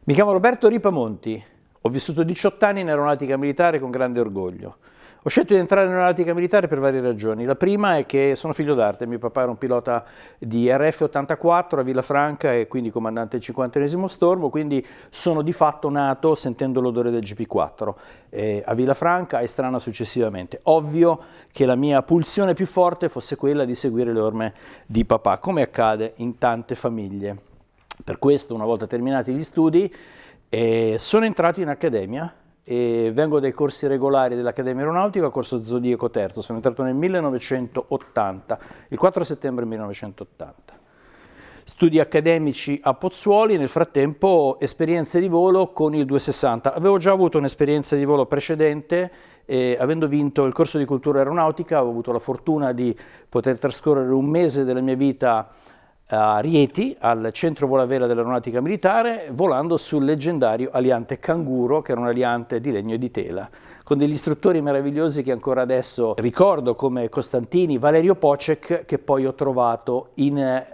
Mi chiamo Roberto Ripamonti, ho vissuto 18 anni in aeronautica militare con grande orgoglio. Ho scelto di entrare in aeronautica militare per varie ragioni. La prima è che sono figlio d'arte, mio papà era un pilota di RF-84 a Villafranca e quindi comandante del 51esimo Stormo, quindi sono di fatto nato sentendo l'odore del GP4 a Villafranca e Strana successivamente. Ovvio che la mia pulsione più forte fosse quella di seguire le orme di papà, come accade in tante famiglie. Per questo, una volta terminati gli studi, sono entrato in accademia e vengo dai corsi regolari dell'Accademia Aeronautica, corso Zodiaco Terzo. Sono entrato nel 1980, il 4 settembre 1980. Studi accademici a Pozzuoli, nel frattempo esperienze di volo con il 260. Avevo già avuto un'esperienza di volo precedente, avendo vinto il corso di cultura aeronautica, avevo avuto la fortuna di poter trascorrere un mese della mia vita a Rieti, al centro volavela dell'aeronautica militare, volando sul leggendario aliante Canguro, che era un aliante di legno e di tela, con degli istruttori meravigliosi che ancora adesso ricordo, come Costantini, Valerio Pocek, che poi ho trovato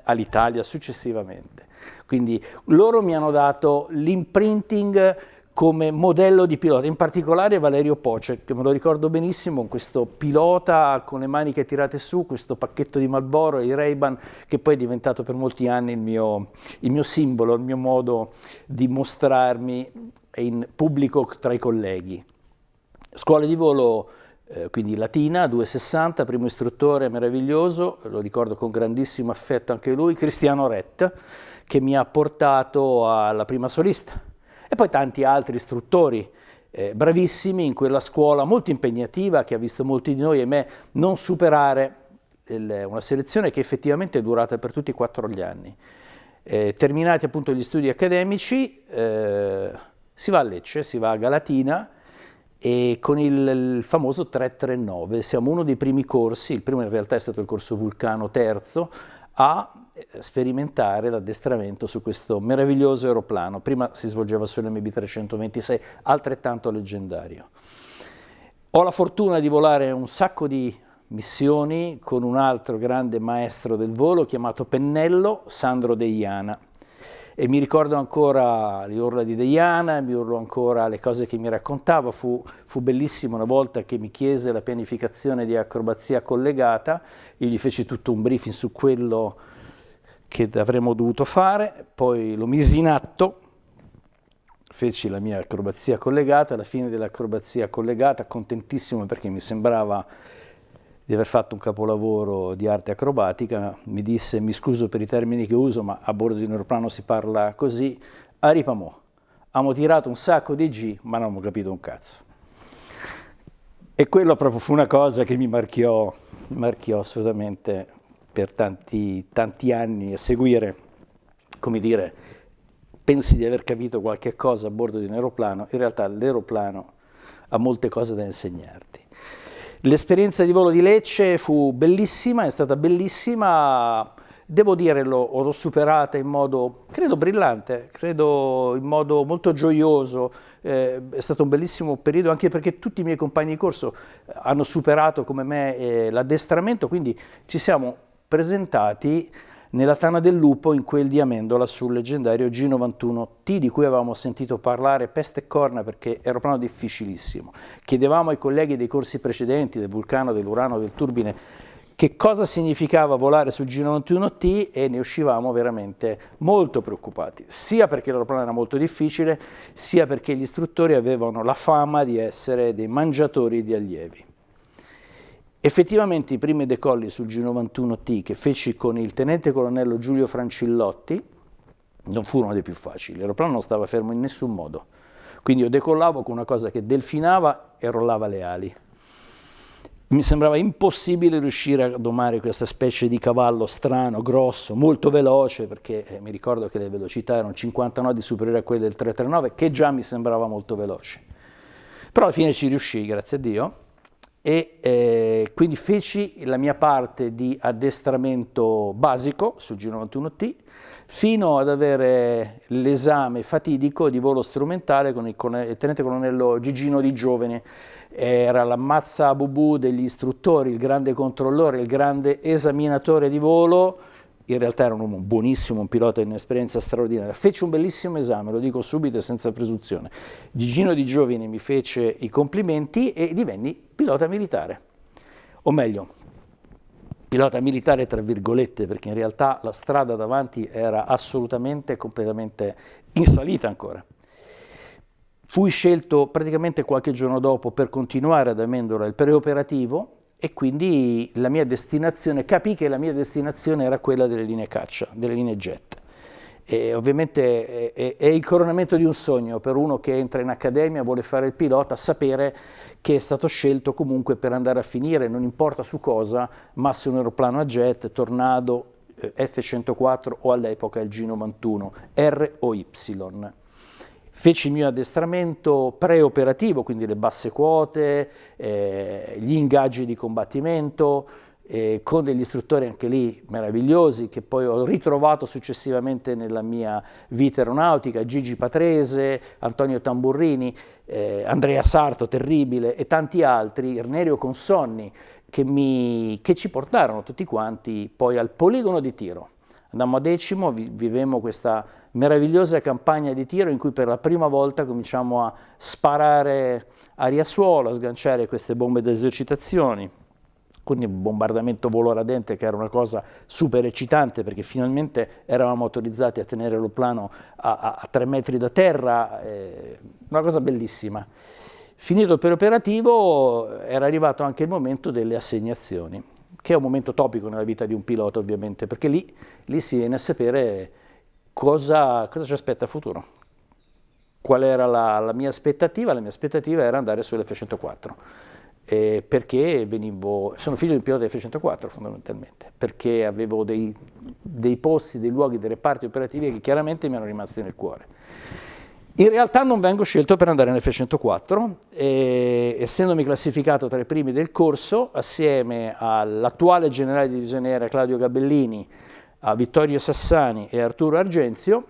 all'Italia successivamente. Quindi loro mi hanno dato l'imprinting come modello di pilota, in particolare Valerio Pocek, che me lo ricordo benissimo, questo pilota con le maniche tirate su, questo pacchetto di Marlboro e i Ray-Ban, che poi è diventato per molti anni il mio simbolo, il mio modo di mostrarmi in pubblico tra i colleghi. Scuola di volo, quindi Latina, 260, primo istruttore meraviglioso, lo ricordo con grandissimo affetto anche lui, Cristiano Rett, che mi ha portato alla prima solista. E poi tanti altri istruttori bravissimi in quella scuola molto impegnativa che ha visto molti di noi e me non superare una selezione che effettivamente è durata per tutti e 4 gli anni. Terminati appunto gli studi accademici si va a Lecce, si va a Galatina e con il famoso 339 siamo uno dei primi corsi, il primo in realtà è stato il corso Vulcano terzo, a sperimentare l'addestramento su questo meraviglioso aeroplano. Prima si svolgeva sull'MB326, altrettanto leggendario. Ho la fortuna di volare un sacco di missioni con un altro grande maestro del volo chiamato Pennello, Sandro Deiana. E mi ricordo ancora le urla di Deiana, mi ricordo ancora le cose che mi raccontava. Fu bellissimo una volta che mi chiese la pianificazione di acrobazia collegata, io gli feci tutto un briefing su quello che avremmo dovuto fare, poi lo misi in atto, feci la mia acrobazia collegata, alla fine dell'acrobazia collegata, contentissimo perché mi sembrava di aver fatto un capolavoro di arte acrobatica, mi disse, mi scuso per i termini che uso, ma a bordo di un aeroplano si parla così, Aripamo, abbiamo tirato un sacco di G, ma non abbiamo capito un cazzo. E quello proprio fu una cosa che mi marchiò assolutamente per tanti anni a seguire, come dire, pensi di aver capito qualche cosa a bordo di un aeroplano, in realtà l'aeroplano ha molte cose da insegnarti. L'esperienza di volo di Lecce fu bellissima, è stata bellissima, devo dire l'ho superata in modo, credo brillante, credo in modo molto gioioso, è stato un bellissimo periodo anche perché tutti i miei compagni di corso hanno superato come me l'addestramento, quindi ci siamo presentati nella Tana del Lupo in quel di Amendola sul leggendario G91T di cui avevamo sentito parlare peste e corna perché era un plano difficilissimo. Chiedevamo ai colleghi dei corsi precedenti, del Vulcano, dell'Urano, del Turbine, che cosa significava volare sul G91T e ne uscivamo veramente molto preoccupati, sia perché l'aeroplano era molto difficile, sia perché gli istruttori avevano la fama di essere dei mangiatori di allievi. Effettivamente i primi decolli sul G91T che feci con il tenente colonnello Giulio Francillotti non furono dei più facili, l'aeroplano non stava fermo in nessun modo, quindi io decollavo con una cosa che delfinava e rollava le ali. Mi sembrava impossibile riuscire a domare questa specie di cavallo strano, grosso, molto veloce, perché mi ricordo che le velocità erano 50 nodi superiori a quelle del 339, che già mi sembrava molto veloce. Però alla fine ci riuscii, grazie a Dio, e quindi feci la mia parte di addestramento basico sul G91T fino ad avere l'esame fatidico di volo strumentale con il tenente colonnello Gigino Di Giovene. Era l'ammazza bubù degli istruttori, il grande controllore, il grande esaminatore di volo, in realtà era un uomo buonissimo, un pilota di un'esperienza straordinaria, fece un bellissimo esame, lo dico subito e senza presunzione. Gigino Di Giovine mi fece i complimenti e divenni pilota militare, o meglio, pilota militare tra virgolette, perché in realtà la strada davanti era assolutamente, completamente in salita ancora. Fui scelto praticamente qualche giorno dopo per continuare ad Amendola il preoperativo, e quindi la mia destinazione, capii che la mia destinazione era quella delle linee caccia, delle linee jet. E ovviamente è il coronamento di un sogno per uno che entra in accademia, vuole fare il pilota, sapere che è stato scelto comunque per andare a finire, non importa su cosa, ma se un aeroplano a jet, Tornado, F-104 o all'epoca il G91, R o Y. Feci il mio addestramento preoperativo, quindi le basse quote, gli ingaggi di combattimento, con degli istruttori anche lì meravigliosi che poi ho ritrovato successivamente nella mia vita aeronautica, Gigi Patrese, Antonio Tamburrini, Andrea Sarto, terribile, e tanti altri, Irnerio Consonni, che ci portarono tutti quanti poi al poligono di tiro. Andammo a Decimo, vivemmo questa meravigliosa campagna di tiro in cui per la prima volta cominciamo a sparare a riassuolo, a sganciare queste bombe da esercitazioni, con il bombardamento volo radente che era una cosa super eccitante perché finalmente eravamo autorizzati a tenere l'aeroplano a 3 metri da terra, una cosa bellissima. Finito il preoperativo era arrivato anche il momento delle assegnazioni, che è un momento topico nella vita di un pilota ovviamente, perché lì si viene a sapere cosa ci aspetta a futuro. Qual era la mia aspettativa? La mia aspettativa era andare sull'F-104, perché sono figlio di un pilota F-104 fondamentalmente, perché avevo dei posti, dei luoghi, dei reparti operativi che chiaramente mi erano rimasti nel cuore. In realtà non vengo scelto per andare nell'F-104, essendomi classificato tra i primi del corso, assieme all'attuale generale di divisione aerea Claudio Gabellini, a Vittorio Sassani e Arturo Argenzio,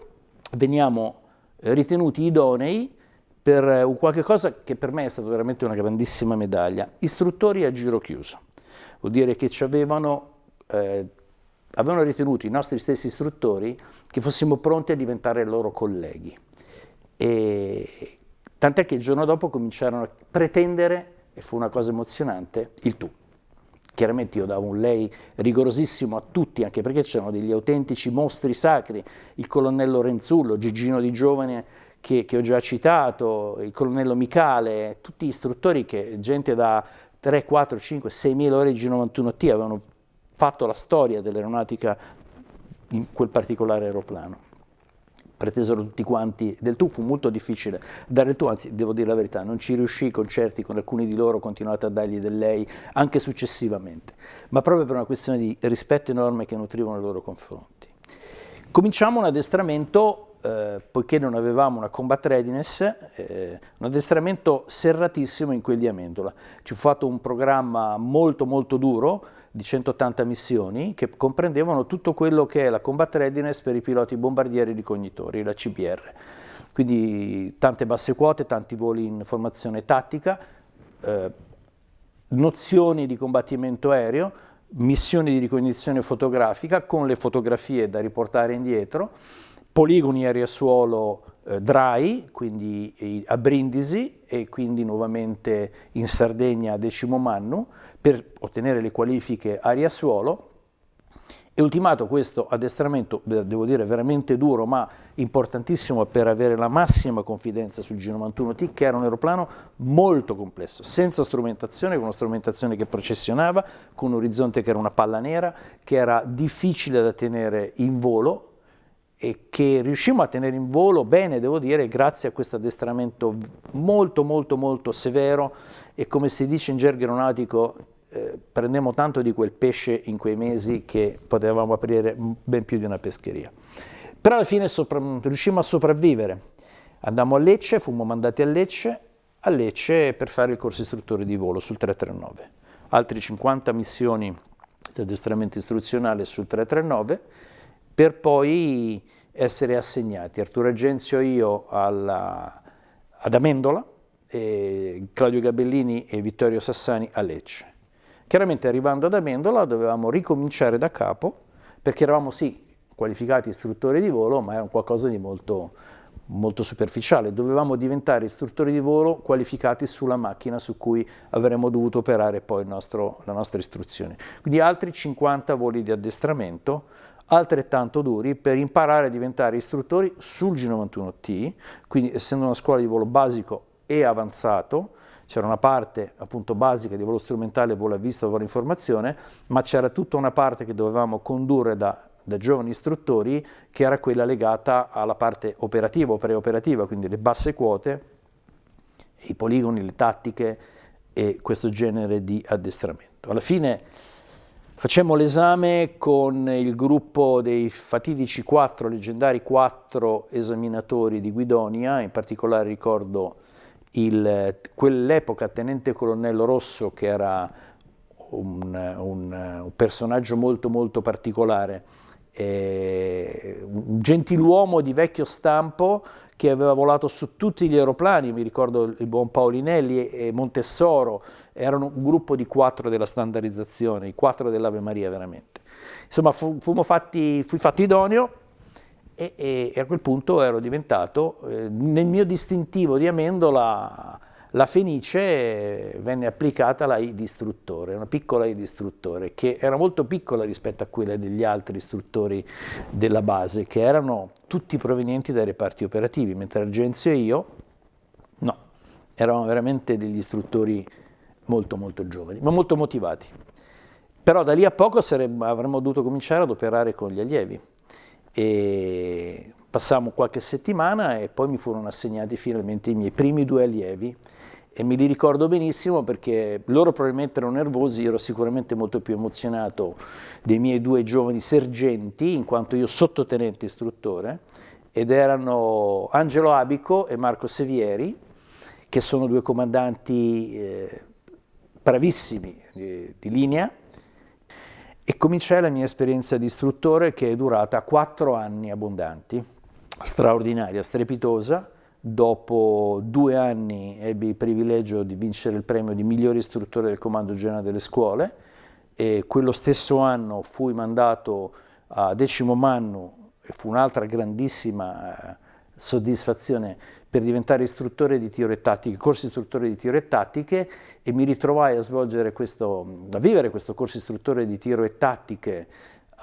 veniamo ritenuti idonei per un qualche cosa che per me è stata veramente una grandissima medaglia, istruttori a giro chiuso. Vuol dire che avevano ritenuto i nostri stessi istruttori che fossimo pronti a diventare loro colleghi. E tant'è che il giorno dopo cominciarono a pretendere, e fu una cosa emozionante, il tu. Chiaramente io davo un lei rigorosissimo a tutti, anche perché c'erano degli autentici mostri sacri, il colonnello Renzullo, Gigino Di Giovine che ho già citato, il colonnello Micale, tutti istruttori che gente da 3, 4, 5, 6.000 ore di G91T avevano fatto la storia dell'aeronautica in quel particolare aeroplano. Pretesero tutti quanti del tu, fu molto difficile dare il tu, anzi devo dire la verità, non ci riuscii con certi, con alcuni di loro ho continuato a dargli del lei anche successivamente, ma proprio per una questione di rispetto enorme che nutrivano nei loro confronti. Cominciamo un addestramento, poiché non avevamo una combat readiness, un addestramento serratissimo in quel di Amendola. Ci fu fatto un programma molto molto duro, di 180 missioni che comprendevano tutto quello che è la combat readiness per i piloti bombardieri ricognitori, la CBR. Quindi tante basse quote, tanti voli in formazione tattica, nozioni di combattimento aereo, missioni di ricognizione fotografica con le fotografie da riportare indietro, poligoni a riassuolo dry, quindi a Brindisi e quindi nuovamente in Sardegna a Decimo Mannu, per ottenere le qualifiche a riassuolo, e ultimato questo addestramento, devo dire veramente duro ma importantissimo per avere la massima confidenza sul G91T, che era un aeroplano molto complesso, senza strumentazione, con una strumentazione che processionava, con un orizzonte che era una palla nera, che era difficile da tenere in volo e che riuscimmo a tenere in volo bene, devo dire, grazie a questo addestramento molto molto molto severo e, come si dice in gergo aeronautico, prendemmo tanto di quel pesce in quei mesi che potevamo aprire ben più di una pescheria. Però alla fine riuscimmo a sopravvivere. Andammo a Lecce, fummo mandati a Lecce per fare il corso istruttore di volo sul 339. Altri 50 missioni di addestramento istruzionale sul 339, per poi essere assegnati, Arturo Argenzio e io, ad Amendola, e Claudio Gabellini e Vittorio Sassani a Lecce. Chiaramente arrivando ad Amendola dovevamo ricominciare da capo perché eravamo sì qualificati istruttori di volo, ma era un qualcosa di molto, molto superficiale. Dovevamo diventare istruttori di volo qualificati sulla macchina su cui avremmo dovuto operare poi la nostra istruzione. Quindi altri 50 voli di addestramento, altrettanto duri, per imparare a diventare istruttori sul G91T, quindi essendo una scuola di volo basico e avanzato, c'era una parte appunto basica di volo strumentale, volo a vista, volo a informazione, ma c'era tutta una parte che dovevamo condurre da giovani istruttori, che era quella legata alla parte operativa o preoperativa, quindi le basse quote, i poligoni, le tattiche e questo genere di addestramento. Alla fine facemmo l'esame con il gruppo dei fatidici leggendari 4 esaminatori di Guidonia, in particolare ricordo quell'epoca tenente colonnello Rosso, che era un personaggio molto molto particolare, un gentiluomo di vecchio stampo che aveva volato su tutti gli aeroplani, mi ricordo il buon Paolinelli e Montessoro, erano un gruppo di 4 della standardizzazione, i 4 dell'Ave Maria veramente. Insomma, fui fatto idoneo e a quel punto ero diventato, nel mio distintivo di Amendola, la Fenice venne applicata la I di istruttore, una piccola I di istruttore, che era molto piccola rispetto a quella degli altri istruttori della base, che erano tutti provenienti dai reparti operativi, mentre Argenzio e io, no, eravamo veramente degli istruttori molto molto giovani, ma molto motivati. Però da lì a poco avremmo dovuto cominciare ad operare con gli allievi. E passammo qualche settimana e poi mi furono assegnati finalmente i miei primi 2 allievi, e me li ricordo benissimo perché loro probabilmente erano nervosi, io ero sicuramente molto più emozionato dei miei 2 giovani sergenti, in quanto io sottotenente istruttore, ed erano Angelo Abico e Marco Sevieri, che sono 2 comandanti bravissimi di linea. E cominciai la mia esperienza di istruttore, che è durata 4 anni abbondanti, straordinaria, strepitosa. Dopo 2 anni ebbi il privilegio di vincere il premio di migliore istruttore del Comando Generale delle Scuole, e quello stesso anno fui mandato a 10° Mannu, e fu un'altra grandissima soddisfazione per diventare istruttore di tiro e tattiche, corso istruttore di tiro e tattiche, e mi ritrovai a vivere questo corso istruttore di tiro e tattiche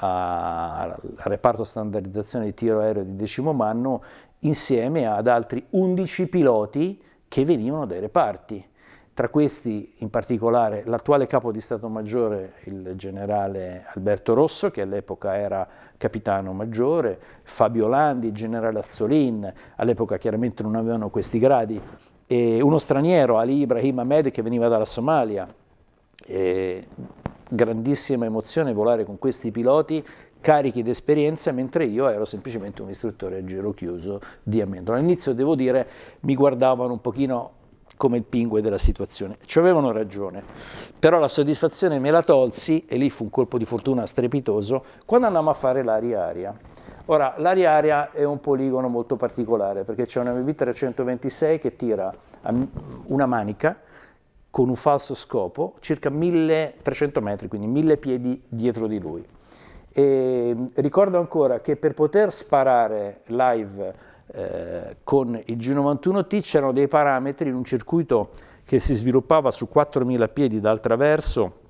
al reparto standardizzazione di tiro aereo di 10° Mannu, insieme ad altri 11 piloti che venivano dai reparti. Tra questi in particolare l'attuale capo di Stato Maggiore, il generale Alberto Rosso, che all'epoca era capitano maggiore, Fabio Landi, il generale Azzolin, all'epoca chiaramente non avevano questi gradi, e uno straniero, Ali Ibrahim Ahmed, che veniva dalla Somalia. Grandissima emozione volare con questi piloti carichi di esperienza, mentre io ero semplicemente un istruttore a giro chiuso di Amendola. All'inizio, devo dire, mi guardavano un pochino come il pingue della situazione. Ci avevano ragione, però la soddisfazione me la tolsi, e lì fu un colpo di fortuna strepitoso, quando andammo a fare l'aria-aria. Ora, l'aria-aria è un poligono molto particolare, perché c'è una MV-326 che tira una manica con un falso scopo, circa 1300 metri, quindi 1000 piedi dietro di lui. E ricordo ancora che per poter sparare live con il G91T c'erano dei parametri in un circuito che si sviluppava su 4000 piedi dal traverso.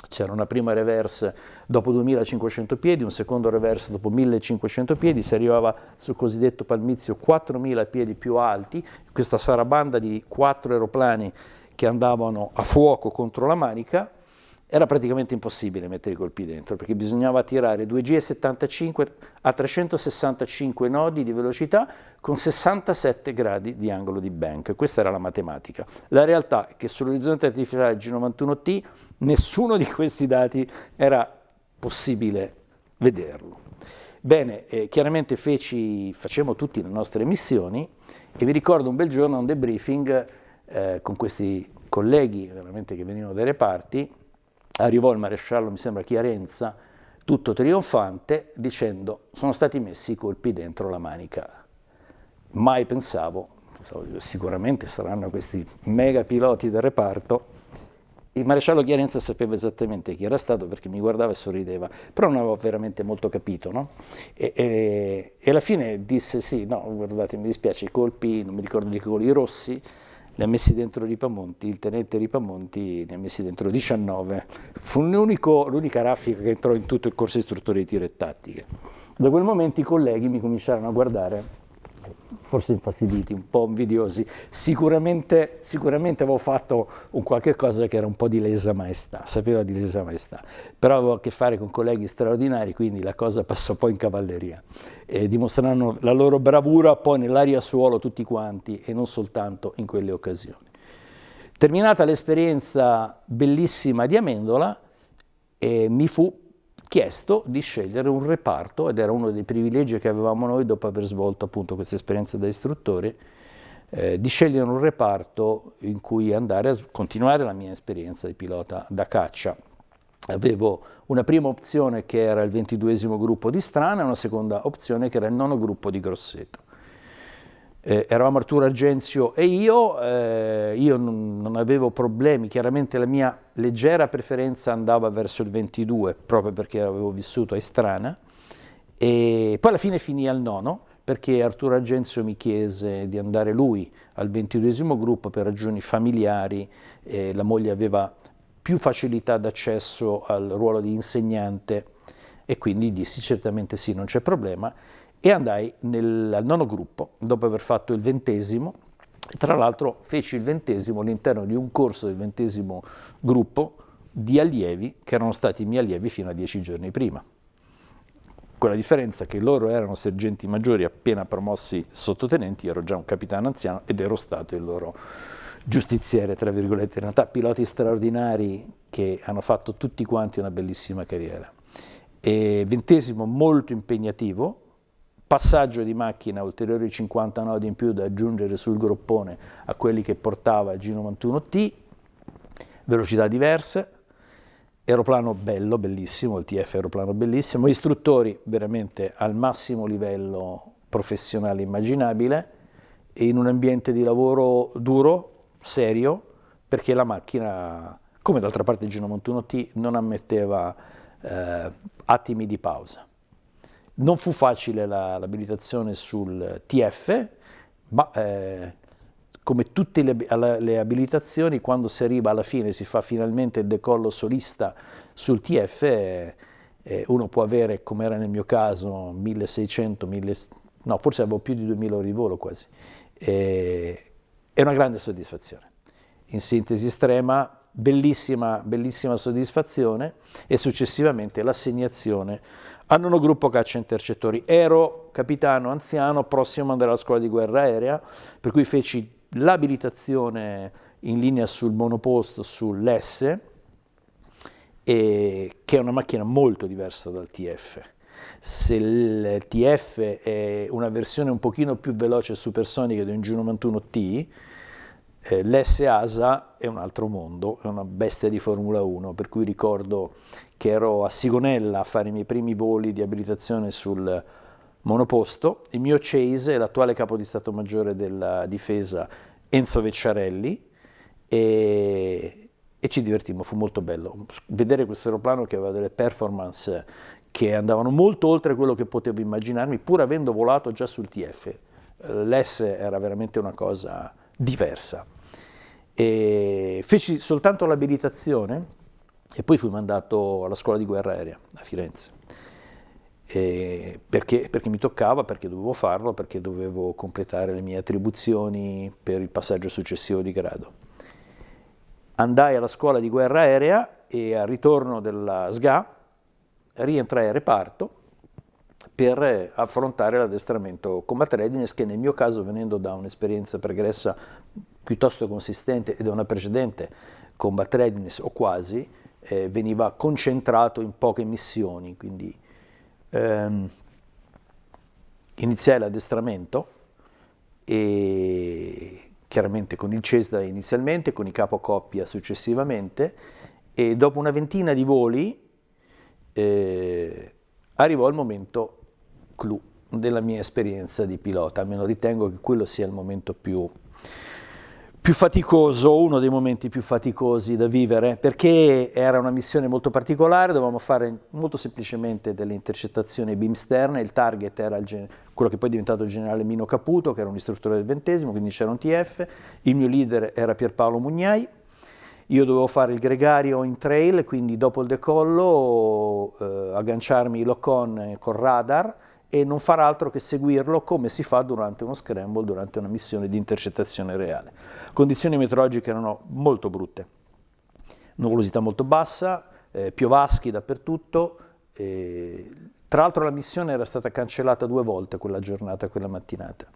C'era una prima reverse dopo 2500 piedi, un secondo reverse dopo 1500 piedi, si arrivava sul cosiddetto palmizio 4000 piedi più alti, questa sarabanda di 4 aeroplani che andavano a fuoco contro la manica. Era praticamente impossibile mettere i colpi dentro, perché bisognava tirare 2 G75 a 365 nodi di velocità con 67 gradi di angolo di bank. Questa era la matematica. La realtà è che sull'orizzonte artificiale G91T nessuno di questi dati era possibile vederlo. Bene, chiaramente facemmo tutte le nostre missioni, e vi ricordo un bel giorno un debriefing con questi colleghi veramente che venivano dai reparti. Arrivò il maresciallo, mi sembra Chiarenza, tutto trionfante, dicendo: sono stati messi i colpi dentro la manica. Mai pensavo, sicuramente saranno questi mega piloti del reparto, il maresciallo Chiarenza sapeva esattamente chi era stato perché mi guardava e sorrideva, però non avevo veramente molto capito, no? E alla fine disse sì, no, guardate, mi dispiace, i colpi, non mi ricordo di che colori, i rossi, li ha messi dentro Ripamonti, il tenente Ripamonti ne ha messi dentro 19. Fu l'unica raffica che entrò in tutto il corso istruttore di tiro e tattiche. Da quel momento i colleghi mi cominciarono a guardare, forse infastiditi, un po' invidiosi. Sicuramente avevo fatto un qualche cosa che era un po' di lesa maestà, sapeva di lesa maestà, però avevo a che fare con colleghi straordinari, quindi la cosa passò poi in cavalleria. Dimostreranno la loro bravura poi nell'aria suolo tutti quanti e non soltanto in quelle occasioni. Terminata l'esperienza bellissima di Amendola, mi fu chiesto di scegliere un reparto, ed era uno dei privilegi che avevamo noi dopo aver svolto appunto questa esperienza da istruttori, di scegliere un reparto in cui andare a continuare la mia esperienza di pilota da caccia. Avevo una prima opzione che era il 22esimo gruppo di Strana e una seconda opzione che era il 9° gruppo di Grosseto. Eravamo Arturo Argenzio e io non avevo problemi, chiaramente la mia leggera preferenza andava verso il 22, proprio perché avevo vissuto a Istrana, e poi alla fine finì al 9, perché Arturo Argenzio mi chiese di andare lui al 22esimo gruppo per ragioni familiari, la moglie aveva più facilità d'accesso al ruolo di insegnante e quindi dissi certamente sì, non c'è problema. E andai al 9° gruppo, dopo aver fatto il 20esimo, e tra l'altro feci il 20esimo all'interno di un corso del 20esimo gruppo di allievi che erano stati miei allievi fino a 10 giorni prima. Con la differenza che loro erano sergenti maggiori appena promossi sottotenenti, io ero già un capitano anziano ed ero stato il loro giustiziere, tra virgolette, in realtà piloti straordinari che hanno fatto tutti quanti una bellissima carriera. E 20esimo molto impegnativo, passaggio di macchina, ulteriori 50 nodi in più da aggiungere sul groppone a quelli che portava il G91T, velocità diverse, aeroplano bello, bellissimo, il TF aeroplano bellissimo, istruttori veramente al massimo livello professionale immaginabile e in un ambiente di lavoro duro, serio, perché la macchina, come d'altra parte il G91T, non ammetteva attimi di pausa. Non fu facile l'abilitazione sul TF, ma come tutte le abilitazioni, quando si arriva alla fine, si fa finalmente il decollo solista sul TF, uno può avere, come era nel mio caso, 1600, no, forse avevo più di 2000 ore di volo quasi. È una grande soddisfazione. In sintesi estrema, bellissima soddisfazione e successivamente l'assegnazione al 9° gruppo caccia intercettori. Ero capitano anziano, prossimo ad andare alla scuola di guerra aerea, per cui feci l'abilitazione in linea sul monoposto, sull'S, che è una macchina molto diversa dal TF. Se il TF è una versione un pochino più veloce e supersonica di un G91T, l'S-ASA è un altro mondo, è una bestia di Formula 1, per cui ricordo che ero a Sigonella a fare i miei primi voli di abilitazione sul monoposto, il mio Chase è l'attuale capo di Stato Maggiore della Difesa Enzo Vecciarelli e ci divertimmo, fu molto bello vedere questo aeroplano che aveva delle performance che andavano molto oltre quello che potevo immaginarmi, pur avendo volato già sul TF. L'S era veramente una cosa diversa. E feci soltanto l'abilitazione e poi fui mandato alla scuola di guerra aerea a Firenze. Perché mi toccava, perché dovevo farlo, perché dovevo completare le mie attribuzioni per il passaggio successivo di grado. Andai alla scuola di guerra aerea e al ritorno della SGA rientrai al reparto per affrontare l'addestramento combat readiness, che nel mio caso, venendo da un'esperienza pregressa piuttosto consistente e da una precedente combat readiness o quasi, veniva concentrato in poche missioni, quindi iniziai l'addestramento e chiaramente con il CESDA inizialmente, con i capocoppia successivamente, e dopo una ventina di voli arrivò il momento clou della mia esperienza di pilota, almeno ritengo che quello sia il momento più più faticoso, uno dei momenti più faticosi da vivere, perché era una missione molto particolare, dovevamo fare molto semplicemente delle intercettazioni beam esterne, il target era quello che poi è diventato il generale Mino Caputo, che era un istruttore del 20°, quindi c'era un TF, il mio leader era Pierpaolo Mugnai, io dovevo fare il gregario in trail, quindi dopo il decollo agganciarmi lock-on col radar, e non far altro che seguirlo come si fa durante uno scramble, durante una missione di intercettazione reale. Condizioni meteorologiche erano molto brutte, nuvolosità molto bassa, piovaschi dappertutto, tra l'altro la missione era stata cancellata 2 volte quella giornata, quella mattinata,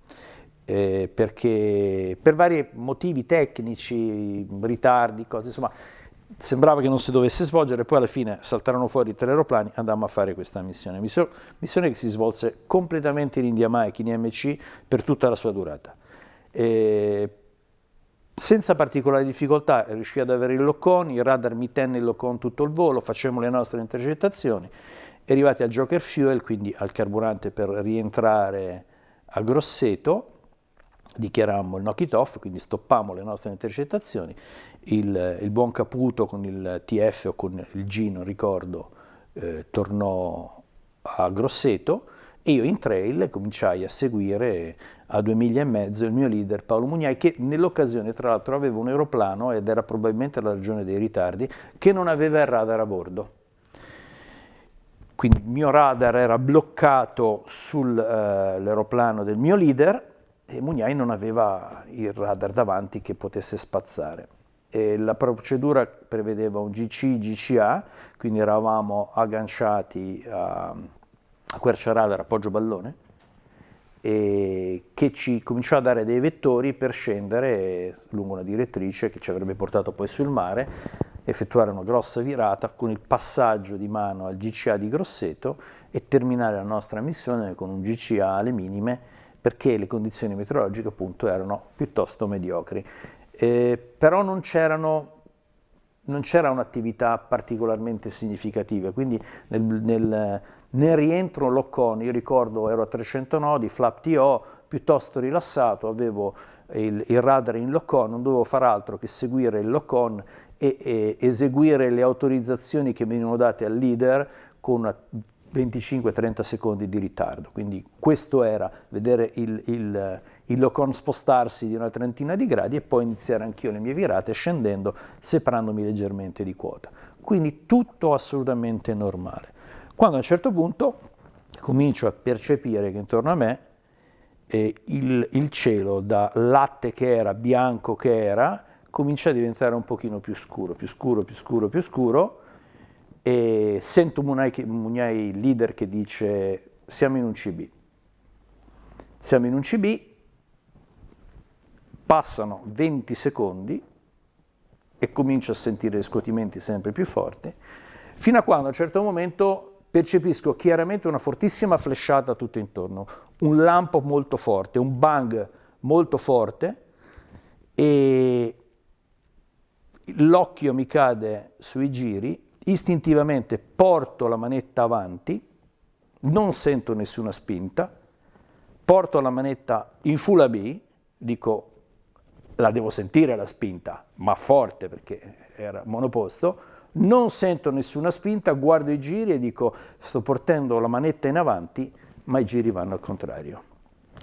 perché per vari motivi tecnici, ritardi, cose, insomma, sembrava che non si dovesse svolgere, poi alla fine saltarono fuori 3 aeroplani, andammo a fare questa missione che si svolse completamente in India Mike, in IMC, per tutta la sua durata. Senza particolari difficoltà riuscì ad avere il lock-on, il radar mi tenne il lock-on tutto il volo, facemmo le nostre intercettazioni, arrivati al Joker Fuel, quindi al carburante per rientrare a Grosseto, dichiarammo il knock it off, quindi stoppammo le nostre intercettazioni, il buon Caputo con il TF o con il G, non ricordo, tornò a Grosseto e io in trail cominciai a seguire a 2,5 miglia il mio leader Paolo Mugnai, che nell'occasione tra l'altro aveva un aeroplano, ed era probabilmente la ragione dei ritardi, che non aveva il radar a bordo. Quindi il mio radar era bloccato sull'aeroplano del mio leader, e Mugnai non aveva il radar davanti che potesse spazzare. E la procedura prevedeva un GC-GCA, quindi eravamo agganciati a quercia radar a Poggio Ballone, e che ci cominciò a dare dei vettori per scendere lungo una direttrice che ci avrebbe portato poi sul mare, effettuare una grossa virata con il passaggio di mano al GCA di Grosseto e terminare la nostra missione con un GCA alle minime, perché le condizioni meteorologiche appunto erano piuttosto mediocri. Però non c'era un'attività particolarmente significativa, quindi nel rientro lock-on, io ricordo ero a 300 nodi, flap TO, piuttosto rilassato, avevo il radar in lock-on, non dovevo fare altro che seguire il lock-on e eseguire le autorizzazioni che venivano date al leader con una 25-30 secondi di ritardo, quindi questo era vedere il lock-on spostarsi di una trentina di gradi e poi iniziare anch'io le mie virate scendendo, separandomi leggermente di quota. Quindi tutto assolutamente normale. Quando a un certo punto comincio a percepire che intorno a me il cielo, da latte che era, bianco che era, comincia a diventare un pochino più scuro, più scuro, più scuro, più scuro, e sento Mugnai leader che dice: siamo in un CB. Siamo in un CB, passano 20 secondi e comincio a sentire scuotimenti sempre più forti, fino a quando a un certo momento percepisco chiaramente una fortissima flashata tutto intorno, un lampo molto forte, un bang molto forte, e l'occhio mi cade sui giri. Istintivamente porto la manetta avanti, non sento nessuna spinta, porto la manetta in full AB, dico la devo sentire la spinta, ma forte perché era monoposto, non sento nessuna spinta, guardo i giri e dico sto portando la manetta in avanti, ma i giri vanno al contrario.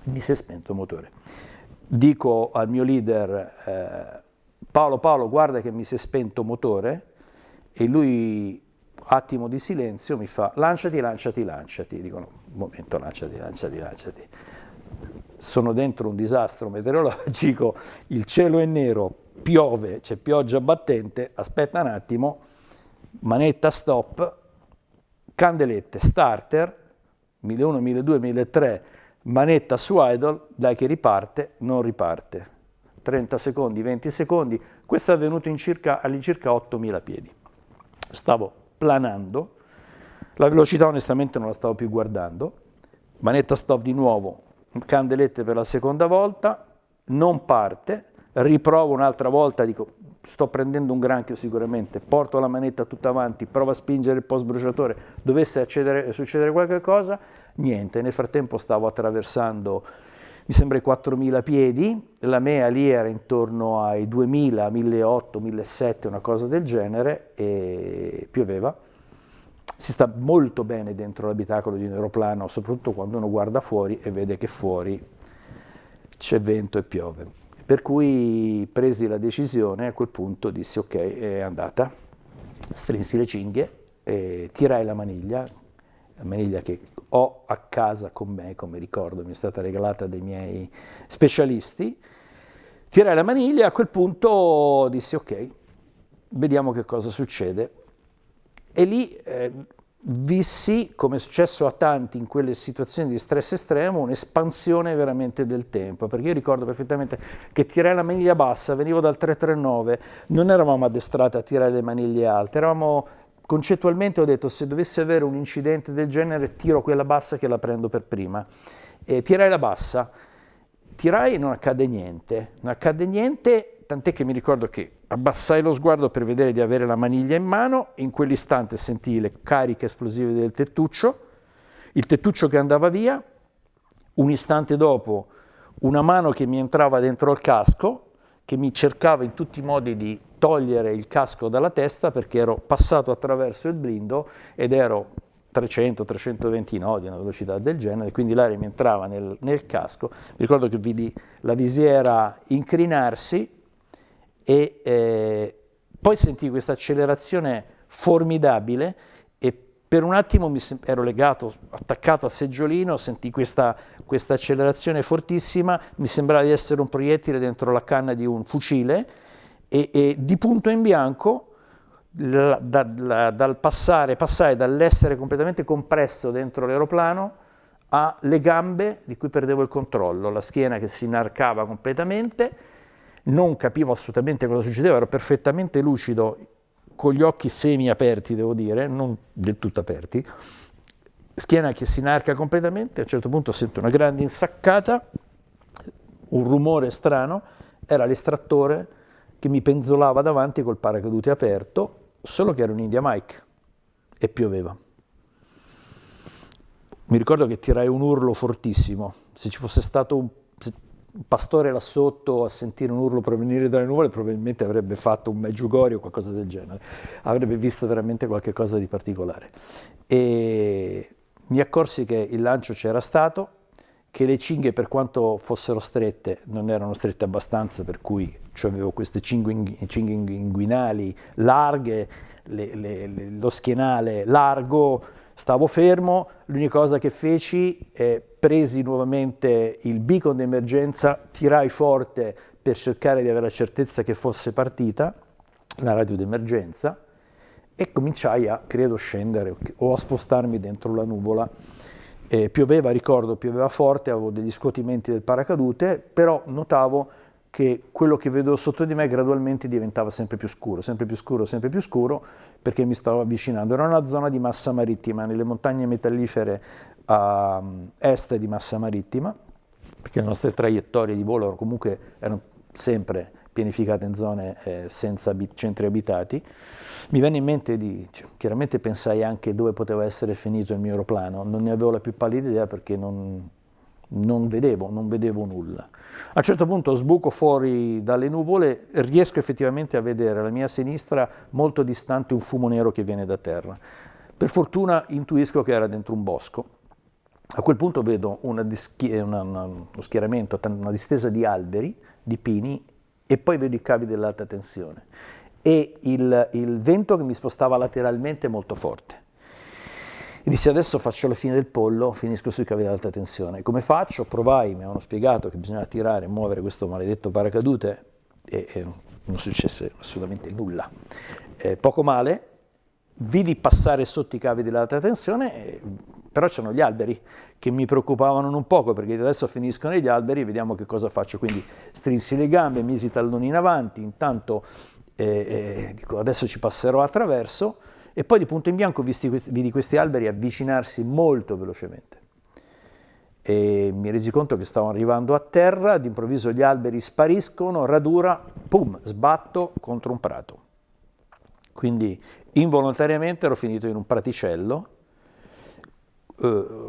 Mi si è spento il motore. Dico al mio leader Paolo, guarda che mi si è spento motore, e lui, attimo di silenzio, mi fa lanciati. Dico no, un momento, lanciati. Sono dentro un disastro meteorologico, il cielo è nero, piove, c'è pioggia battente, aspetta un attimo, manetta stop, candelette starter, 1001, 1200, 1300, manetta su idle, dai che riparte, non riparte. 30 secondi, 20 secondi, questo è avvenuto all'incirca 8000 piedi. Stavo planando, la velocità onestamente non la stavo più guardando, manetta stop di nuovo, candelette per la seconda volta, non parte, riprovo un'altra volta, dico sto prendendo un granchio sicuramente, porto la manetta tutta avanti, provo a spingere il post bruciatore, dovesse succedere qualche cosa, niente. Nel frattempo stavo attraversando mi sembra i 4.000 piedi, la mea lì era intorno ai 2.000, 1.800, 1.700, una cosa del genere, e pioveva. Si sta molto bene dentro l'abitacolo di un aeroplano, soprattutto quando uno guarda fuori e vede che fuori c'è vento e piove. Per cui presi la decisione, a quel punto dissi ok, è andata, strinsi le cinghie, e tirai la maniglia che ho a casa con me, come ricordo, mi è stata regalata dai miei specialisti. Tirai la maniglia, a quel punto dissi ok, vediamo che cosa succede. E lì vissi, come è successo a tanti in quelle situazioni di stress estremo, un'espansione veramente del tempo, perché io ricordo perfettamente che tirai la maniglia bassa, venivo dal 339, non eravamo addestrati a tirare le maniglie alte, eravamo concettualmente, ho detto, se dovessi avere un incidente del genere tiro quella bassa che la prendo per prima. E tirai la bassa, tirai e non accade niente, tant'è che mi ricordo che abbassai lo sguardo per vedere di avere la maniglia in mano, in quell'istante sentii le cariche esplosive del tettuccio, il tettuccio che andava via, un istante dopo una mano che mi entrava dentro il casco, che mi cercava in tutti i modi di togliere il casco dalla testa perché ero passato attraverso il blindo ed ero 300-320 nodi, una velocità del genere, quindi l'aria mi entrava nel casco. Mi ricordo che vidi la visiera incrinarsi e poi sentii questa accelerazione formidabile e per un attimo ero legato, attaccato al seggiolino, sentii questa accelerazione fortissima, mi sembrava di essere un proiettile dentro la canna di un fucile e di punto in bianco passai dall'essere completamente compresso dentro l'aeroplano alle gambe di cui perdevo il controllo, la schiena che si inarcava completamente, non capivo assolutamente cosa succedeva, ero perfettamente lucido, con gli occhi semi aperti devo dire, non del tutto aperti, schiena che si inarca completamente, a un certo punto sento una grande insaccata, un rumore strano, era l'estrattore che mi penzolava davanti col paracadute aperto, solo che era un India Mike e pioveva. Mi ricordo che tirai un urlo fortissimo, se ci fosse stato un pastore là sotto a sentire un urlo provenire dalle nuvole probabilmente avrebbe fatto un Medjugorje o qualcosa del genere, avrebbe visto veramente qualche cosa di particolare. E mi accorsi che il lancio c'era stato, che le cinghie per quanto fossero strette non erano strette abbastanza, per cui avevo queste cinghie inguinali larghe, lo schienale largo, stavo fermo, l'unica cosa che feci è presi nuovamente il beacon d'emergenza, tirai forte per cercare di avere la certezza che fosse partita la radio d'emergenza e cominciai a, credo, scendere o a spostarmi dentro la nuvola. Pioveva, ricordo, pioveva forte, avevo degli scuotimenti del paracadute, però notavo che quello che vedevo sotto di me gradualmente diventava sempre più scuro, sempre più scuro, sempre più scuro, perché mi stavo avvicinando. Era una zona di massa marittima, nelle montagne metallifere a est di Massa Marittima, perché le nostre traiettorie di volo comunque erano sempre pianificate in zone senza centri abitati. Mi venne in mente chiaramente pensai anche dove poteva essere finito il mio aeroplano, non ne avevo la più pallida idea perché non vedevo nulla. A un certo punto sbuco fuori dalle nuvole e riesco effettivamente a vedere alla mia sinistra molto distante un fumo nero che viene da terra. Per fortuna intuisco che era dentro un bosco. A quel punto vedo uno schieramento, una distesa di alberi, di pini, e poi vedo i cavi dell'alta tensione e il vento che mi spostava lateralmente molto forte. E dissi adesso faccio la fine del pollo, finisco sui cavi dell'alta tensione. Come faccio? Provai, mi avevano spiegato che bisognava tirare e muovere questo maledetto paracadute e non successe assolutamente nulla. Poco male, vidi passare sotto i cavi dell'alta tensione, però c'erano gli alberi che mi preoccupavano non poco perché adesso finiscono gli alberi e vediamo che cosa faccio. Quindi strinsi le gambe, misi i talloni in avanti, intanto dico adesso ci passerò attraverso e poi di punto in bianco vidi questi alberi avvicinarsi molto velocemente e mi resi conto che stavano arrivando a terra, d'improvviso gli alberi spariscono, radura, pum, sbatto contro un prato. Quindi involontariamente ero finito in un praticello,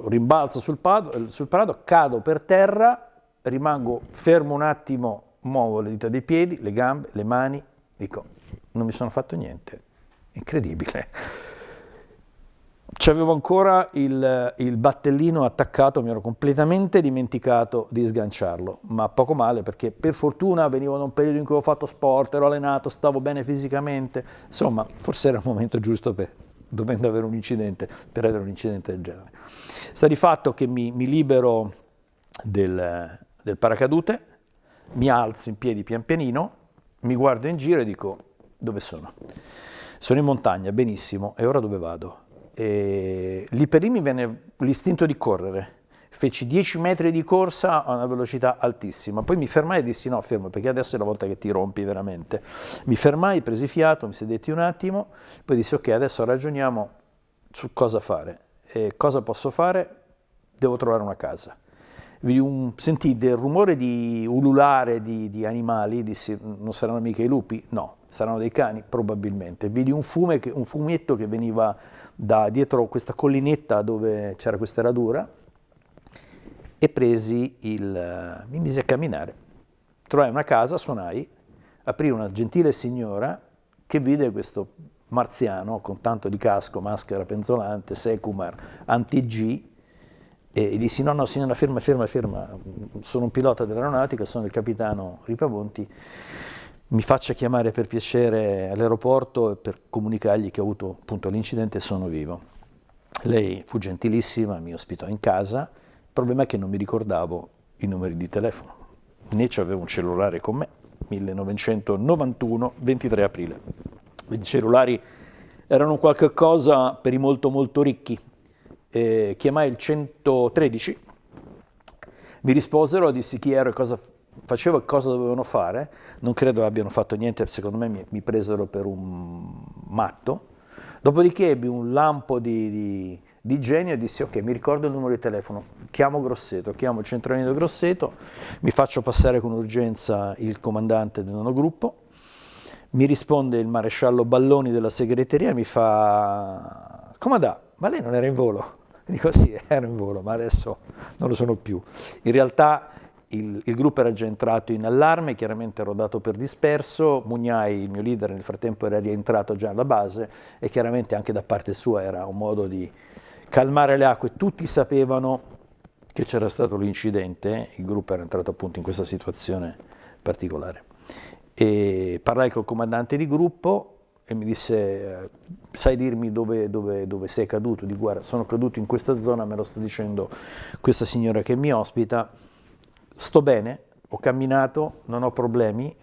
rimbalzo sul prato, cado per terra, rimango fermo un attimo, muovo le dita dei piedi, le gambe, le mani, dico, non mi sono fatto niente. Incredibile. C'avevo ancora il battellino attaccato, mi ero completamente dimenticato di sganciarlo, ma poco male perché per fortuna venivo da un periodo in cui ho fatto sport, ero allenato, stavo bene fisicamente, insomma forse era il momento giusto dovendo avere un incidente, per avere un incidente del genere. Sta di fatto che mi libero del paracadute, mi alzo in piedi pian pianino, mi guardo in giro e dico, dove sono? Sono in montagna, benissimo, e ora dove vado? E lì per lì mi venne l'istinto di correre. Feci 10 metri di corsa a una velocità altissima, poi mi fermai e dissi no, fermo, perché adesso è la volta che ti rompi veramente. Mi fermai, presi fiato, mi sedetti un attimo, poi dissi ok, adesso ragioniamo su cosa fare. E cosa posso fare? Devo trovare una casa. Sentii del rumore di ululare di animali, dissi non saranno mica i lupi? No. Saranno dei cani? Probabilmente. Vidi un fumetto che veniva da dietro questa collinetta dove c'era questa radura e mi misi a camminare. Trovai una casa, suonai, aprì una gentile signora che vide questo marziano con tanto di casco, maschera penzolante, Secumar, anti-G, e gli dissi no signora, ferma, sono un pilota dell'aeronautica, sono il capitano Ripabonti, mi faccia chiamare per piacere all'aeroporto per comunicargli che ho avuto appunto l'incidente e sono vivo. Lei fu gentilissima, mi ospitò in casa, il problema è che non mi ricordavo i numeri di telefono, né c'avevo un cellulare con me, 1991, 23 aprile. I cellulari erano qualche cosa per i molto molto ricchi, chiamai il 113, mi risposero, dissi chi ero e cosa facevo e cosa dovevano fare, non credo abbiano fatto niente, secondo me mi presero per un matto, dopodiché ebbi un lampo di genio e dissi ok, mi ricordo il numero di telefono, chiamo Grosseto, chiamo il centralino di Grosseto, mi faccio passare con urgenza il comandante del nono gruppo, mi risponde il maresciallo Balloni della segreteria e mi fa comandà, ma lei non era in volo? Dico sì, ero in volo, ma adesso non lo sono più. In realtà il gruppo era già entrato in allarme, chiaramente ero dato per disperso, Mugnai, il mio leader, nel frattempo era rientrato già alla base e chiaramente anche da parte sua era un modo di calmare le acque. Tutti sapevano che c'era stato l'incidente, il gruppo era entrato appunto in questa situazione particolare. E parlai col comandante di gruppo e mi disse, sai dirmi dove sei caduto? Di guarda, sono caduto in questa zona, me lo sta dicendo questa signora che mi ospita, sto bene, ho camminato, non ho problemi,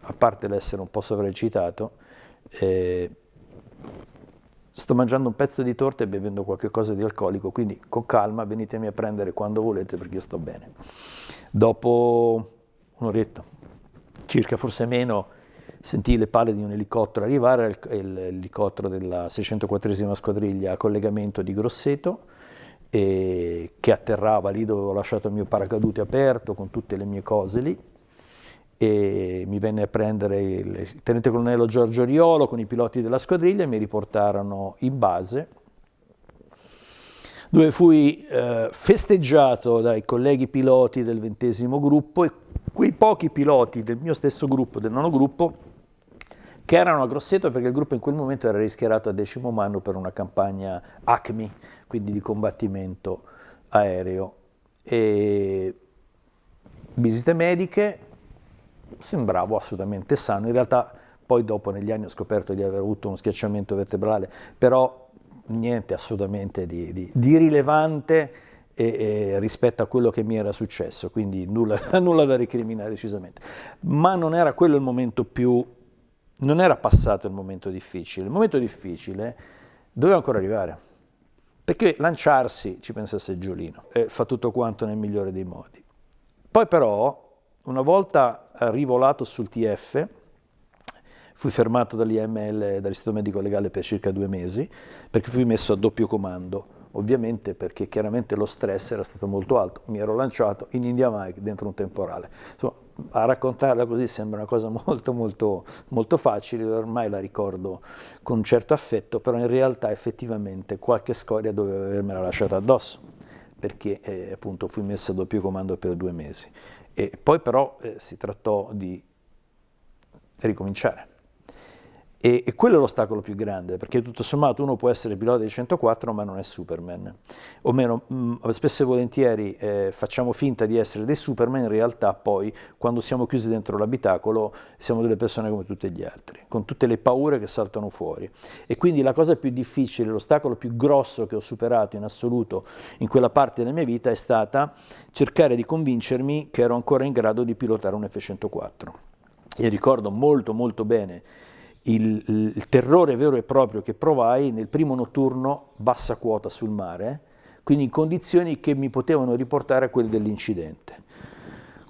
a parte l'essere un po' sovraeccitato, sto mangiando un pezzo di torta e bevendo qualche cosa di alcolico, quindi con calma venitemi a prendere quando volete perché io sto bene. Dopo un'oretta, circa forse meno, sentii le pale di un elicottero arrivare, l'elicottero della 604esima squadriglia a collegamento di Grosseto, che atterrava lì dove avevo lasciato il mio paracadute aperto con tutte le mie cose lì, e mi venne a prendere il tenente colonnello Giorgio Riolo con i piloti della squadriglia e mi riportarono in base, dove fui festeggiato dai colleghi piloti del 20° gruppo e quei pochi piloti del mio stesso gruppo, del nono gruppo, che erano a Grosseto perché il gruppo in quel momento era rischierato a 10° manno per una campagna ACMI, quindi di combattimento aereo. E visite mediche, sembravo assolutamente sano, in realtà poi dopo negli anni ho scoperto di aver avuto uno schiacciamento vertebrale, però niente assolutamente di rilevante rispetto a quello che mi era successo, quindi nulla da recriminare decisamente. Ma non era quello il momento non era passato il momento difficile doveva ancora arrivare, perché lanciarsi, ci pensa Seggiolino, fa tutto quanto nel migliore dei modi. Poi però, una volta rivolato sul TF, fui fermato dall'IML, dall'Istituto Medico Legale per circa 2 mesi, perché fui messo a doppio comando, ovviamente perché chiaramente lo stress era stato molto alto, mi ero lanciato in India Mike dentro un temporale. Insomma, a raccontarla così sembra una cosa molto facile, ormai la ricordo con un certo affetto, però in realtà effettivamente qualche scoria doveva avermela lasciata addosso, perché appunto fui messo a doppio comando per 2 mesi. E poi però si trattò di ricominciare. E quello è l'ostacolo più grande, perché tutto sommato uno può essere pilota di 104 ma non è Superman. O meno, spesso e volentieri facciamo finta di essere dei Superman, in realtà poi quando siamo chiusi dentro l'abitacolo siamo delle persone come tutti gli altri, con tutte le paure che saltano fuori. E quindi la cosa più difficile, l'ostacolo più grosso che ho superato in assoluto in quella parte della mia vita è stata cercare di convincermi che ero ancora in grado di pilotare un F-104. Io ricordo molto molto bene il terrore vero e proprio che provai nel primo notturno bassa quota sul mare, quindi in condizioni che mi potevano riportare a quelle dell'incidente.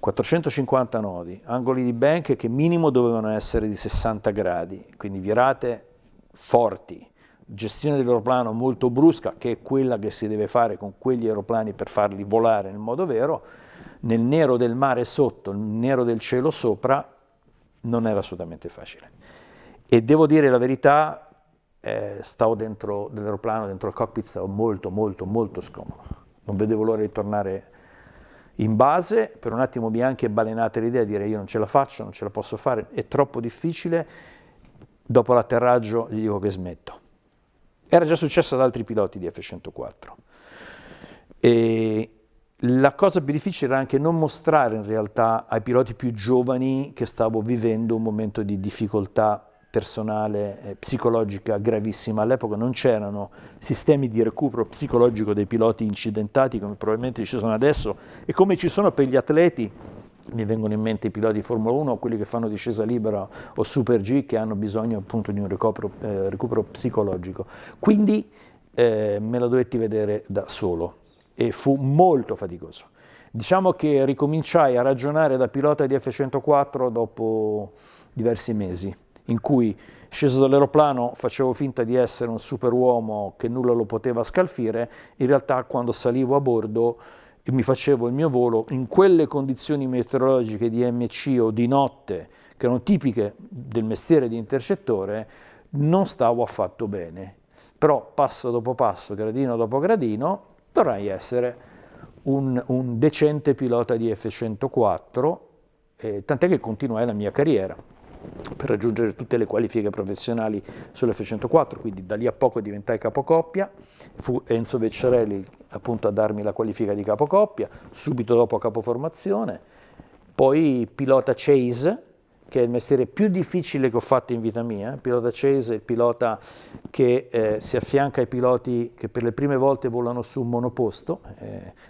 450 nodi, angoli di bank che minimo dovevano essere di 60 gradi, quindi virate forti, gestione dell'aeroplano molto brusca, che è quella che si deve fare con quegli aeroplani per farli volare nel modo vero, nel nero del mare sotto, nel nero del cielo sopra, non era assolutamente facile. E devo dire la verità, stavo dentro dell'aeroplano, dentro il cockpit, stavo molto molto molto scomodo. Non vedevo l'ora di tornare in base, per un attimo mi è anche balenata l'idea di dire io non ce la faccio, non ce la posso fare, è troppo difficile, dopo l'atterraggio gli dico che smetto. Era già successo ad altri piloti di F-104. E la cosa più difficile era anche non mostrare in realtà ai piloti più giovani che stavo vivendo un momento di difficoltà personale, psicologica gravissima. All'epoca non c'erano sistemi di recupero psicologico dei piloti incidentati come probabilmente ci sono adesso e come ci sono per gli atleti. Mi vengono in mente i piloti di Formula 1 o quelli che fanno discesa libera o Super G che hanno bisogno appunto di un recupero psicologico. Quindi me la dovetti vedere da solo e fu molto faticoso. Diciamo che ricominciai a ragionare da pilota di F-104 dopo diversi mesi, in cui sceso dall'aeroplano facevo finta di essere un superuomo che nulla lo poteva scalfire, in realtà quando salivo a bordo e mi facevo il mio volo in quelle condizioni meteorologiche di MC o di notte che erano tipiche del mestiere di intercettore, non stavo affatto bene. Però passo dopo passo, gradino dopo gradino, dovrai essere un decente pilota di F-104, tant'è che continuai la mia carriera per raggiungere tutte le qualifiche professionali sull'F-104, quindi da lì a poco diventai capocoppia, fu Enzo Vecciarelli appunto a darmi la qualifica di capocoppia, subito dopo capoformazione, poi pilota chase, che è il mestiere più difficile che ho fatto in vita mia. Pilota chase è il pilota che si affianca ai piloti che per le prime volte volano su un monoposto.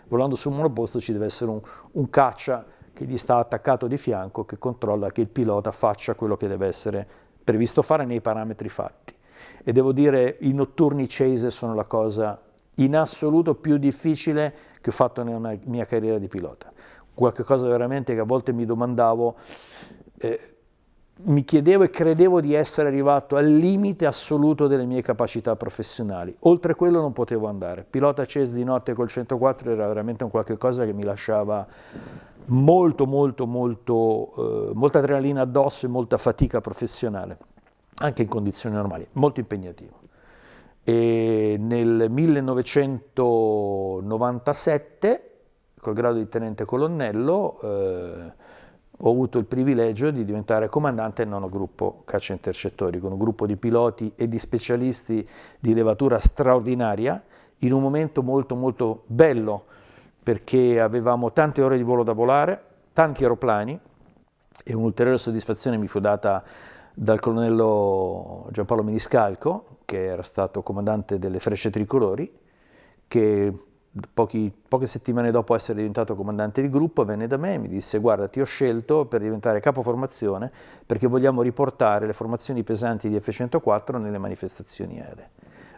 Volando su un monoposto ci deve essere un caccia che gli sta attaccato di fianco, che controlla che il pilota faccia quello che deve essere previsto fare nei parametri fatti. E devo dire, i notturni chase sono la cosa in assoluto più difficile che ho fatto nella mia carriera di pilota. Qualche cosa veramente che a volte mi domandavo, mi chiedevo e credevo di essere arrivato al limite assoluto delle mie capacità professionali. Oltre quello non potevo andare. Pilota chase di notte col 104 era veramente un qualche cosa che mi lasciava molta adrenalina addosso e molta fatica professionale, anche in condizioni normali, molto impegnativo. E nel 1997, col grado di tenente colonnello, ho avuto il privilegio di diventare comandante del nono gruppo caccia intercettori, con un gruppo di piloti e di specialisti di levatura straordinaria, in un momento molto bello, perché avevamo tante ore di volo da volare, tanti aeroplani, e un'ulteriore soddisfazione mi fu data dal colonnello Giampaolo Maniscalco, che era stato comandante delle Frecce Tricolori, che poche settimane dopo essere diventato comandante di gruppo venne da me e mi disse: guarda, ti ho scelto per diventare capo formazione perché vogliamo riportare le formazioni pesanti di F-104 nelle manifestazioni aeree.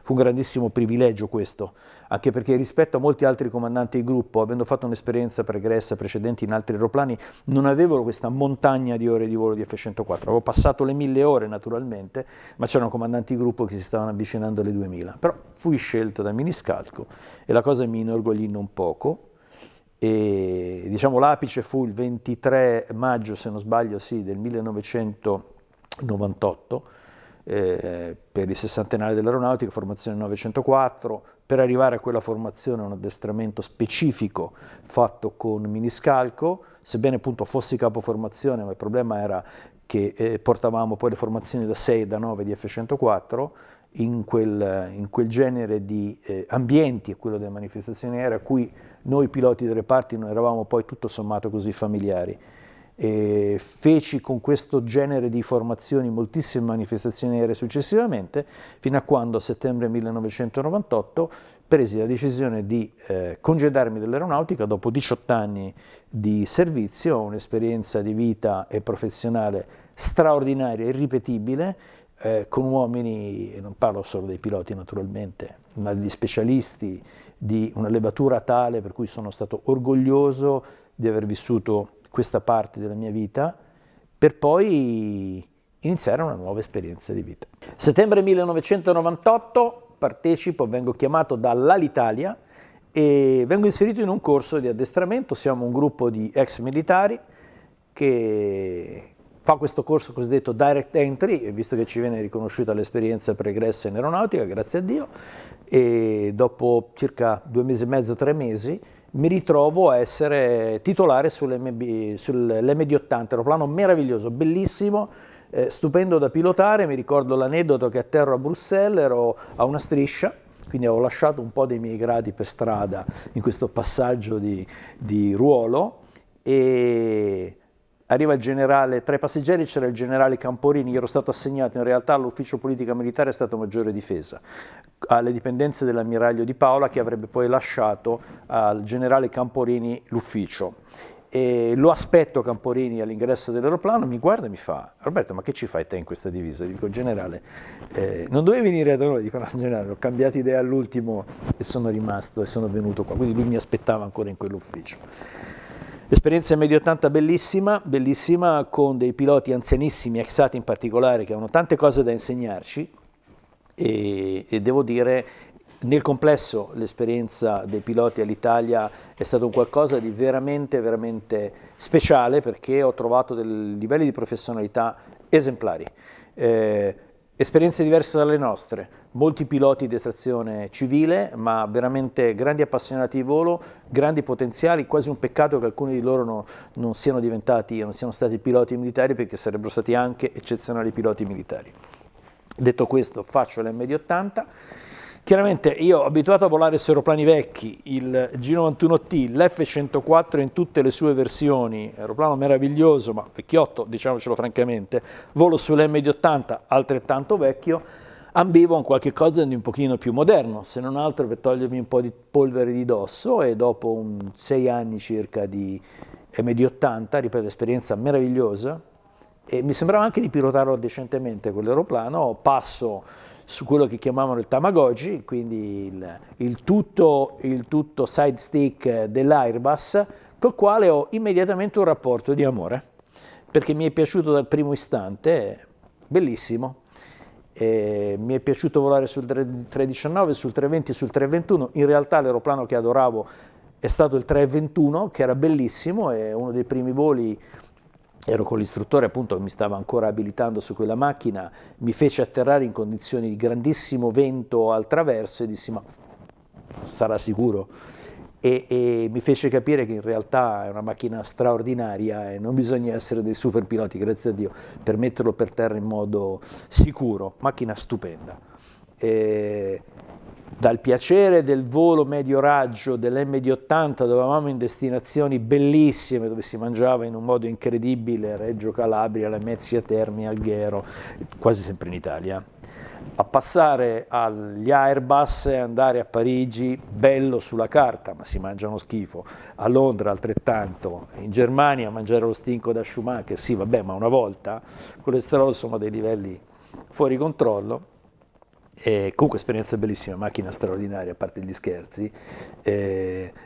Fu un grandissimo privilegio questo, anche perché rispetto a molti altri comandanti di gruppo, avendo fatto un'esperienza pregressa precedente in altri aeroplani, non avevo questa montagna di ore di volo di F-104. Avevo passato le 1000 ore naturalmente, ma c'erano comandanti di gruppo che si stavano avvicinando alle 2000. Però fui scelto da Maniscalco e la cosa mi inorgoglì non poco. E diciamo l'apice fu il 23 maggio, se non sbaglio, sì, del 1998, per il sessantenario dell'aeronautica, formazione 904, per arrivare a quella formazione un addestramento specifico fatto con miniscalco, sebbene appunto fossi capo formazione, ma il problema era che portavamo poi le formazioni da 6 e da 9 di F-104 in quel genere di ambienti, quello delle manifestazioni aeree, a cui noi piloti delle reparti non eravamo poi tutto sommato così familiari. E feci con questo genere di formazioni moltissime manifestazioni aeree successivamente, fino a quando a settembre 1998 presi la decisione di congedarmi dall'aeronautica dopo 18 anni di servizio, un'esperienza di vita e professionale straordinaria, irripetibile, con uomini, e non parlo solo dei piloti naturalmente, ma degli specialisti, di una levatura tale per cui sono stato orgoglioso di aver vissuto questa parte della mia vita, per poi iniziare una nuova esperienza di vita. Settembre 1998 partecipo, vengo chiamato dall'Alitalia e vengo inserito in un corso di addestramento. Siamo un gruppo di ex militari che fa questo corso cosiddetto Direct Entry, visto che ci viene riconosciuta l'esperienza pregressa in aeronautica, grazie a Dio, e dopo circa 2 mesi e mezzo, 3 mesi, mi ritrovo a essere titolare sull'MD-80, aeroplano meraviglioso, bellissimo, stupendo da pilotare. Mi ricordo l'aneddoto che atterro a Bruxelles, ero a una striscia, quindi avevo lasciato un po' dei miei gradi per strada in questo passaggio di ruolo, e arriva il generale, tra i passeggeri c'era il generale Camporini. Io ero stato assegnato in realtà all'ufficio politica militare Stato Maggiore Difesa, alle dipendenze dell'ammiraglio Di Paola, che avrebbe poi lasciato al generale Camporini l'ufficio. E lo aspetto Camporini all'ingresso dell'aeroplano, mi guarda e mi fa: Roberto, ma che ci fai te in questa divisa? Dico: generale, non dovevi venire da noi? Dico: no, generale, ho cambiato idea all'ultimo e sono rimasto e sono venuto qua. Quindi lui mi aspettava ancora in quell'ufficio. Esperienza MD-80 bellissima, bellissima, con dei piloti anzianissimi, ex-ATI in particolare, che hanno tante cose da insegnarci, e devo dire, nel complesso l'esperienza dei piloti all'Italia è stato un qualcosa di veramente, veramente speciale, perché ho trovato dei livelli di professionalità esemplari. Esperienze diverse dalle nostre, molti piloti di estrazione civile, ma veramente grandi appassionati di volo, grandi potenziali, quasi un peccato che alcuni di loro non siano stati piloti militari, perché sarebbero stati anche eccezionali piloti militari. Detto questo, faccio l'MD-80. Chiaramente io, abituato a volare su aeroplani vecchi, il G91T, l'F-104 in tutte le sue versioni, aeroplano meraviglioso, ma vecchiotto, diciamocelo francamente, volo sull'MD-80 altrettanto vecchio, ambivo a un qualche cosa di un pochino più moderno, se non altro per togliermi un po' di polvere di dosso. E dopo 6 anni circa di MD-80, ripeto, esperienza meravigliosa, e mi sembrava anche di pilotarlo decentemente quell'aeroplano, passo su quello che chiamavano il Tamagotchi, quindi il tutto side stick dell'Airbus, col quale ho immediatamente un rapporto di amore, perché mi è piaciuto dal primo istante, bellissimo. Mi è piaciuto volare sul 319, sul 320, sul 321. In realtà l'aeroplano che adoravo è stato il 321, che era bellissimo, e uno dei primi voli, ero con l'istruttore appunto che mi stava ancora abilitando su quella macchina, mi fece atterrare in condizioni di grandissimo vento al traverso e dissi: ma sarà sicuro? E mi fece capire che in realtà è una macchina straordinaria e non bisogna essere dei super piloti, grazie a Dio, per metterlo per terra in modo sicuro. Macchina stupenda. Dal piacere del volo medio raggio dell'MD-80, dove eravamo in destinazioni bellissime, dove si mangiava in un modo incredibile, Reggio Calabria, Lamezia Terme, Alghero, quasi sempre in Italia, a passare agli Airbus e andare a Parigi, bello sulla carta, ma si mangiano schifo, a Londra altrettanto, in Germania a mangiare lo stinco da Schumacher, sì vabbè, ma una volta, colesterolo sono dei livelli fuori controllo. E comunque esperienza bellissima, macchina straordinaria, a parte gli scherzi.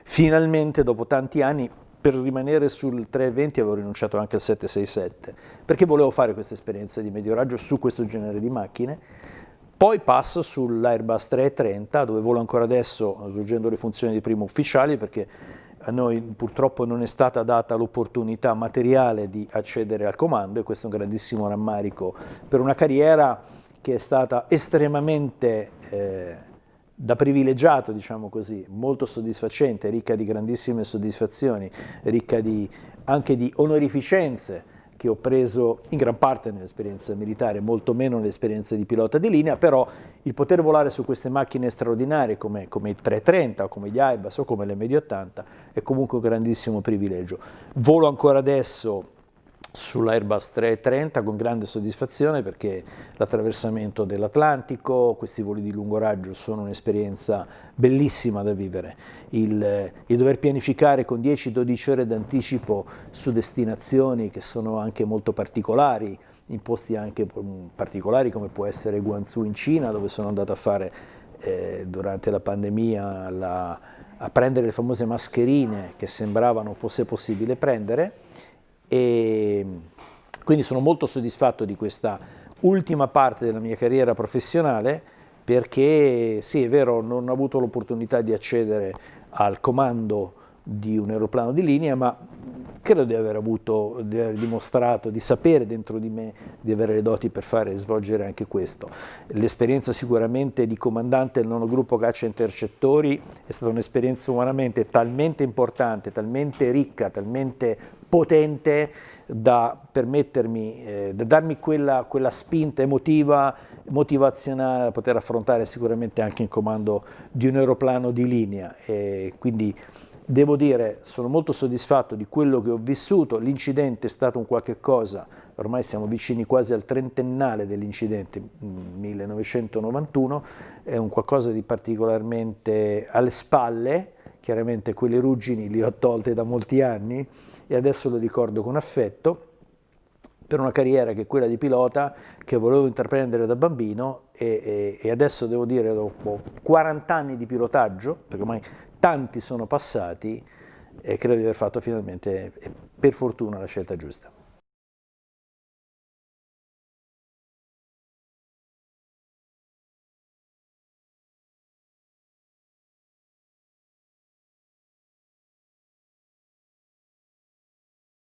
Finalmente dopo tanti anni, per rimanere sul 320 avevo rinunciato anche al 767, perché volevo fare questa esperienza di medio raggio su questo genere di macchine. Poi passo sull'Airbus 330, dove volo ancora adesso, svolgendo le funzioni di primo ufficiale, perché a noi purtroppo non è stata data l'opportunità materiale di accedere al comando, e questo è un grandissimo rammarico per una carriera che è stata estremamente da privilegiato, diciamo così, molto soddisfacente, ricca di grandissime soddisfazioni, ricca anche di onorificenze che ho preso in gran parte nell'esperienza militare, molto meno nell'esperienza di pilota di linea, però il poter volare su queste macchine straordinarie come i 330 o come gli Airbus o come le MD-80 è comunque un grandissimo privilegio. Volo ancora adesso sull'Airbus 330 con grande soddisfazione perché l'attraversamento dell'Atlantico, questi voli di lungo raggio sono un'esperienza bellissima da vivere, il dover pianificare con 10-12 ore d'anticipo su destinazioni che sono anche molto particolari, in posti anche particolari come può essere Guangzhou in Cina, dove sono andato a fare durante la pandemia a prendere le famose mascherine che sembrava non fosse possibile prendere. E quindi sono molto soddisfatto di questa ultima parte della mia carriera professionale perché sì, è vero, non ho avuto l'opportunità di accedere al comando di un aeroplano di linea, ma credo di aver dimostrato, di sapere dentro di me di avere le doti per fare e svolgere anche questo. L'esperienza sicuramente di comandante del nono gruppo caccia intercettori è stata un'esperienza umanamente talmente importante, talmente ricca, talmente potente da permettermi, da darmi quella spinta emotiva, motivazionale da poter affrontare sicuramente anche il comando di un aeroplano di linea. E quindi devo dire, sono molto soddisfatto di quello che ho vissuto, l'incidente è stato un qualche cosa, ormai siamo vicini quasi al trentennale dell'incidente, 1991, è un qualcosa di particolarmente alle spalle, chiaramente quelle ruggini li ho tolte da molti anni e adesso lo ricordo con affetto, per una carriera che è quella di pilota che volevo intraprendere da bambino e adesso devo dire dopo 40 anni di pilotaggio, perché ormai tanti sono passati e credo di aver fatto finalmente, per fortuna, la scelta giusta.